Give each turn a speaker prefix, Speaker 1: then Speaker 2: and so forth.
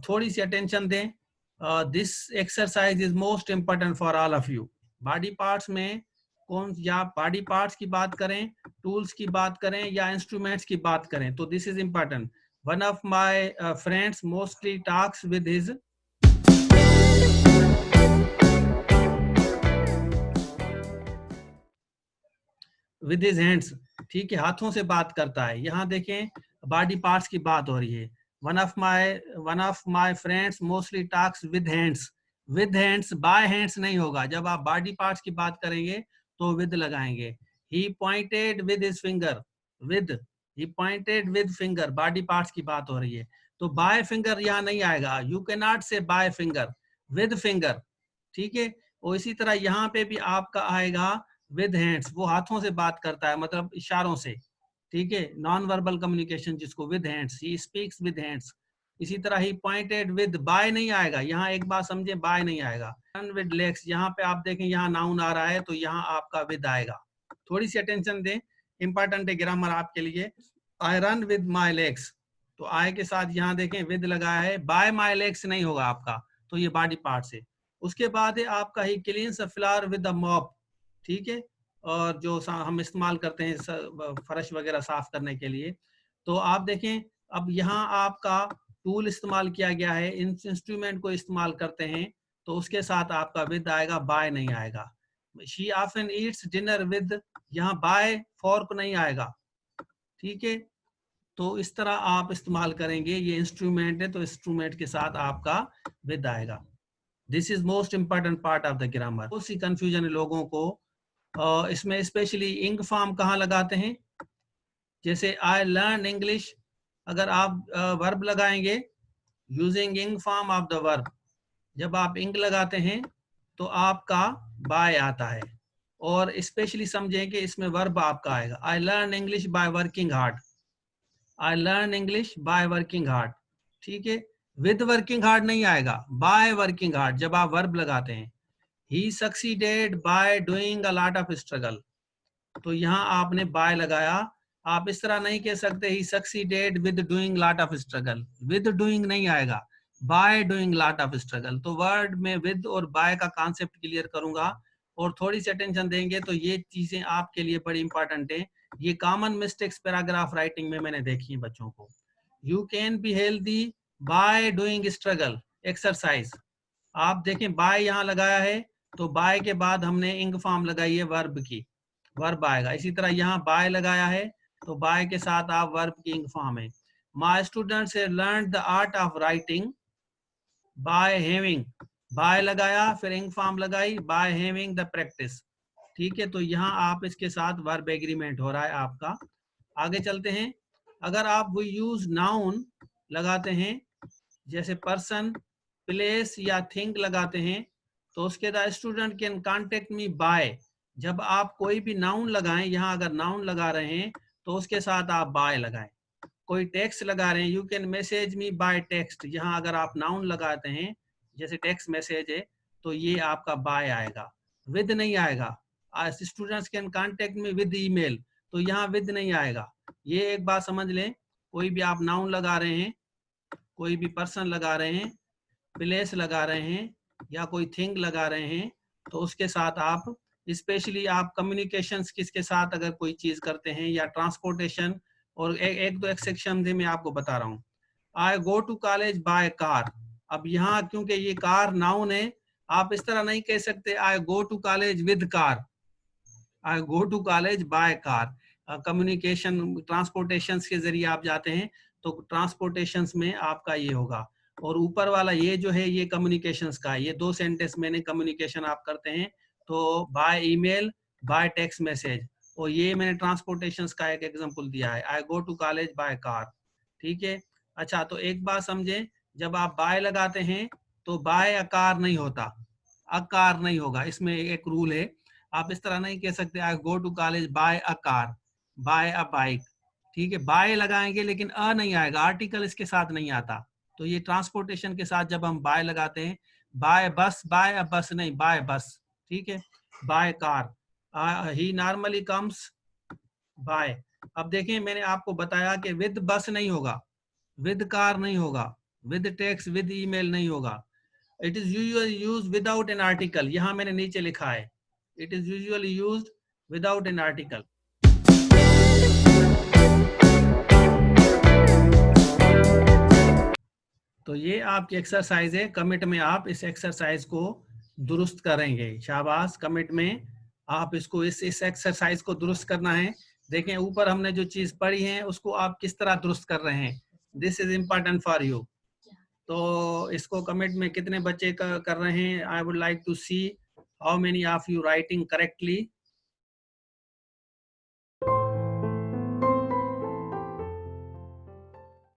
Speaker 1: थोड़ी सी अटेंशन दें. This exercise is most important for all of you. Body parts में कौन, या बॉडी पार्ट्स की बात करें, टूल्स की बात करें या इंस्ट्रूमेंट्स की बात करें, तो this is important. One of my friends mostly talks with his hands. ठीक है, हाथों से बात करता है. यहाँ देखें बॉडी पार्ट्स की बात हो रही है. One of my friends mostly talks with hands. With hands, by hands नहीं होगा. जब आप बॉडी पार्ट्स की बात करेंगे तो विद लगाएंगे. He pointed with his finger. With, he pointed with finger, body parts की बात हो रही है. तो बाय फिंगर यहाँ नहीं आएगा. यू कैन नॉट से बाय फिंगर, विद फिंगर. ठीक है. और इसी तरह यहाँ पे भी आपका आएगा विद हैंड्स. वो हाथों से बात करता है, मतलब इशारों से. ठीक है, नॉन वर्बल कम्युनिकेशन जिसको, with hands. He speaks with hands. इसी तरह ही पॉइंटेड विद, बाय नहीं आएगा. यहाँ एक बात समझे, बाय नहीं आएगा. रन विद लेग्स, यहाँ पे आप देखें यहाँ नाउन आ रहा है तो यहाँ आपका विद आएगा. थोड़ी सी अटेंशन दें, इंपॉर्टेंट है ग्रामर आपके लिए. I run with my legs, तो आई के साथ यहाँ देखें विद लगाया है. बाय माई लेग्स नहीं होगा आपका, तो ये बॉडी पार्ट से. उसके बाद है आपका he cleans a floor with a mop. ठीक है, और जो हम इस्तेमाल करते हैं फर्श वगैरह साफ करने के लिए. तो आप देखें अब यहाँ आपका टूल इस्तेमाल किया गया है, इंस्ट्रूमेंट को इस्तेमाल करते हैं, तो उसके साथ आपका विद आएगा, बाय नहीं आएगा. She often Yeats dinner with, यहाँ बाय फोर्क नहीं आएगा. ठीक है, तो इस तरह आप इस्तेमाल करेंगे. ये इंस्ट्रूमेंट है तो इंस्ट्रूमेंट के साथ आपका विद आएगा. This is most important part of the grammar. बहुत सी कंफ्यूजन है लोगों को. इसमें स्पेशली इंग फॉर्म कहाँ लगाते हैं. जैसे आई लर्न इंग्लिश, अगर आप वर्ब लगाएंगे यूजिंग इंग फॉर्म ऑफ द वर्ब, जब आप इंग लगाते हैं तो आपका बाय आता है. और स्पेशली समझें कि इसमें वर्ब आपका आएगा. I learn English by working hard. I learn English by working hard. ठीक है, विद वर्किंग हार्ड नहीं आएगा, बाय वर्किंग हार्ड जब आप वर्ब लगाते हैं. He succeeded by doing a lot of struggle. तो यहाँ आपने by लगाया. आप इस तरह नहीं कह सकते he succeeded with doing lot of struggle. with doing नहीं आएगा, by doing lot of struggle. तो वर्ड में with और by का कॉन्सेप्ट क्लियर करूंगा. और थोड़ी सी अटेंशन देंगे तो ये चीजें आपके लिए बड़ी इंपॉर्टेंट है. ये कॉमन मिस्टेक्स पैराग्राफ राइटिंग में मैंने देखी है बच्चों को. You can be healthy by doing struggle exercise. आप देखें by यहाँ लगाया है तो बाय के बाद हमने इंग फॉर्म लगाई है वर्ब की, वर्ब आएगा. इसी तरह यहाँ बाय लगाया है तो बाय के साथ आप वर्ब की इंग फॉर्म है. My students have learned the art of writing by having, by लगाया फिर इंग फॉर्म लगाई, बाय हैविंग द प्रैक्टिस. ठीक है, तो यहाँ आप इसके साथ वर्ब एग्रीमेंट हो रहा है आपका. आगे चलते हैं. अगर आप वो यूज नाउन लगाते हैं, जैसे पर्सन, प्लेस या थिंग लगाते हैं, तो उसके बाद student can contact me by. जब आप कोई भी नाउन लगाएं, यहाँ अगर नाउन लगा रहे हैं तो उसके साथ आप बाय लगाएं. कोई टेक्स्ट लगा रहे हैं, you can message me by text. यहाँ अगर आप नाउन लगाते हैं जैसे टेक्स्ट मैसेज है तो ये आपका बाय आएगा, विद नहीं आएगा. Students can contact me with email, तो यहाँ विद नहीं आएगा. ये एक बात समझ लें. कोई भी आप नाउन लगा रहे हैं, कोई भी पर्सन लगा रहे हैं, प्लेस लगा रहे हैं या कोई थिंग लगा रहे हैं, तो उसके साथ आप स्पेशली आप कम्युनिकेशंस किसके साथ अगर कोई चीज करते हैं या ट्रांसपोर्टेशन. और एक दो एक्सेप्शन थे मैं आपको बता रहा हूँ. I go to college by car. अब यहाँ क्योंकि ये कार नाउन है, आप इस तरह नहीं कह सकते I go to college with car, I go to college by car. Communication transportation के जरिए आप जाते हैं तो ट्रांसपोर्टेशन में आपका ये होगा. और ऊपर वाला ये जो है ये कम्युनिकेशंस का है. ये दो सेंटेंस मैंने कम्युनिकेशन आप करते हैं तो by email, by text message. और ये मैंने ट्रांसपोर्टेशंस का एक एग्जांपल दिया है, I go to college by car. ठीक है. अच्छा, तो एक बात समझें, जब आप बाय लगाते हैं तो बाय अकार नहीं होता, अकार नहीं होगा. इसमें एक रूल है, आप इस तरह नहीं कह सकते I go to college by a car, by a bike. ठीक है, बाय लगाएंगे लेकिन अ नहीं आएगा, आर्टिकल इसके साथ नहीं आता. तो ये ट्रांसपोर्टेशन के साथ जब हम बाय लगाते हैं, बाय बस, बाय अ बस नहीं, बाय बस. ठीक है, by car. He normally comes by. अब देखें मैंने आपको बताया कि विद बस नहीं होगा, विद कार नहीं होगा, विद टेक्स्ट विद ईमेल नहीं होगा। It is usually use without an article, यहाँ मैंने नीचे लिखा है it is usually use without an article. तो ये आपकी एक्सरसाइज है, कमिट में आप इस एक्सरसाइज को दुरुस्त करेंगे। शाबाश, कमिट में आप इसको इस एक्सरसाइज को दुरुस्त करना है। देखें ऊपर हमने जो चीज पढ़ी है उसको आप किस तरह दुरुस्त कर रहे हैं, this is important for you. तो इसको कमिट में कितने बच्चे कर रहे हैं, I would like to see how many of you writing correctly